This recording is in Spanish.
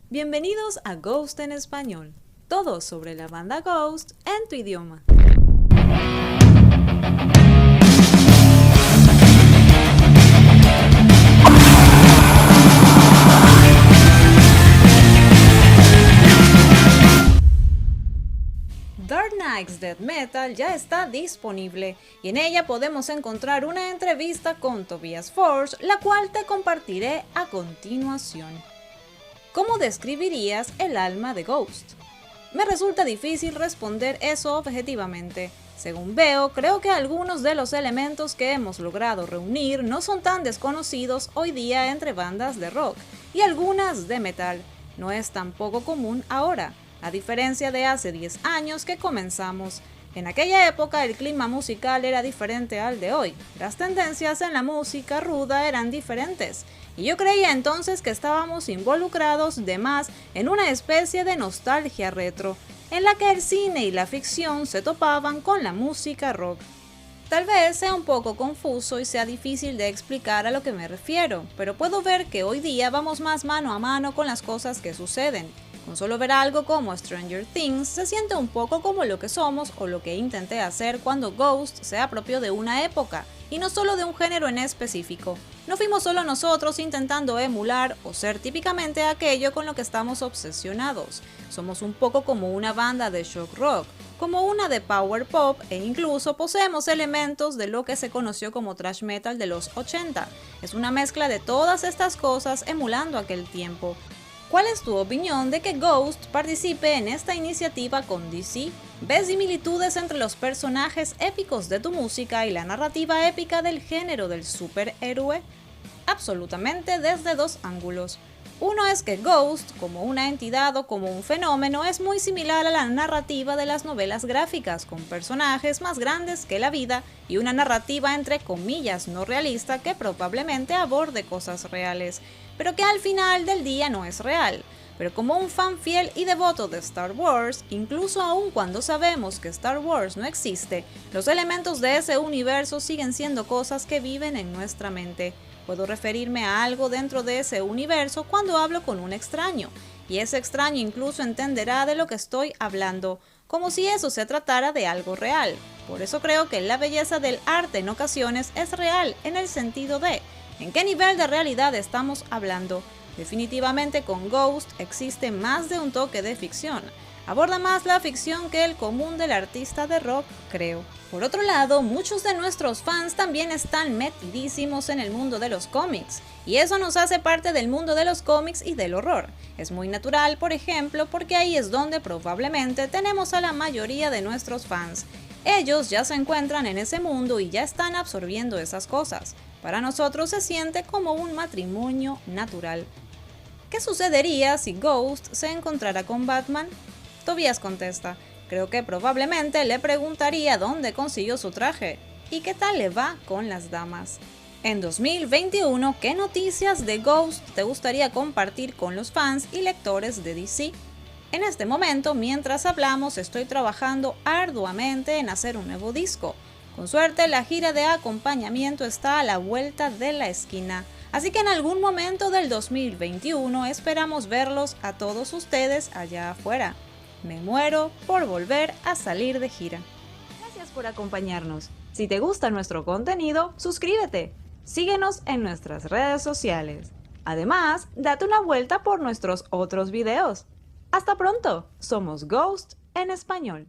Bienvenidos a Ghost en Español, todo sobre la banda Ghost en tu idioma. Dark Nights Death Metal ya está disponible y en ella podemos encontrar una entrevista con Tobias Forge, la cual te compartiré a continuación. ¿Cómo describirías el alma de Ghost? Me resulta difícil responder eso objetivamente. Según veo, creo que algunos de los elementos que hemos logrado reunir no son tan desconocidos hoy día entre bandas de rock y algunas de metal. No es tan poco común ahora, a diferencia de hace 10 años que comenzamos. En aquella época el clima musical era diferente al de hoy, las tendencias en la música ruda eran diferentes, y yo creía entonces que estábamos involucrados de más en una especie de nostalgia retro, en la que el cine y la ficción se topaban con la música rock. Tal vez sea un poco confuso y sea difícil de explicar a lo que me refiero, pero puedo ver que hoy día vamos más mano a mano con las cosas que suceden. Con solo ver algo como Stranger Things se siente un poco como lo que somos o lo que intenté hacer cuando Ghost se apropió de una época, y no solo de un género en específico. No fuimos solo nosotros intentando emular o ser típicamente aquello con lo que estamos obsesionados. Somos un poco como una banda de shock rock, como una de power pop e incluso poseemos elementos de lo que se conoció como thrash metal de los 80. Es una mezcla de todas estas cosas emulando aquel tiempo. ¿Cuál es tu opinión de que Ghost participe en esta iniciativa con DC? ¿Ves similitudes entre los personajes épicos de tu música y la narrativa épica del género del superhéroe? Absolutamente desde dos ángulos. Uno es que Ghost, como una entidad o como un fenómeno, es muy similar a la narrativa de las novelas gráficas, con personajes más grandes que la vida y una narrativa entre comillas no realista que probablemente aborde cosas reales, pero que al final del día no es real. Pero como un fan fiel y devoto de Star Wars, incluso aun cuando sabemos que Star Wars no existe, los elementos de ese universo siguen siendo cosas que viven en nuestra mente. Puedo referirme a algo dentro de ese universo cuando hablo con un extraño, y ese extraño incluso entenderá de lo que estoy hablando, como si eso se tratara de algo real. Por eso creo que la belleza del arte en ocasiones es real en el sentido de ¿en qué nivel de realidad estamos hablando? Definitivamente con Ghost existe más de un toque de ficción. Aborda más la ficción que el común del artista de rock, creo. Por otro lado, muchos de nuestros fans también están metidísimos en el mundo de los cómics, y eso nos hace parte del mundo de los cómics y del horror. Es muy natural, por ejemplo, porque ahí es donde probablemente tenemos a la mayoría de nuestros fans. Ellos ya se encuentran en ese mundo y ya están absorbiendo esas cosas. Para nosotros se siente como un matrimonio natural. ¿Qué sucedería si Ghost se encontrara con Batman? Tobias contesta, creo que probablemente le preguntaría dónde consiguió su traje y qué tal le va con las damas. En 2021, ¿qué noticias de Ghost te gustaría compartir con los fans y lectores de DC? En este momento, mientras hablamos, estoy trabajando arduamente en hacer un nuevo disco. Con suerte, la gira de acompañamiento está a la vuelta de la esquina, así que en algún momento del 2021 esperamos verlos a todos ustedes allá afuera. Me muero por volver a salir de gira. Gracias por acompañarnos. Si te gusta nuestro contenido, suscríbete. Síguenos en nuestras redes sociales. Además, date una vuelta por nuestros otros videos. Hasta pronto. Somos Ghost en Español.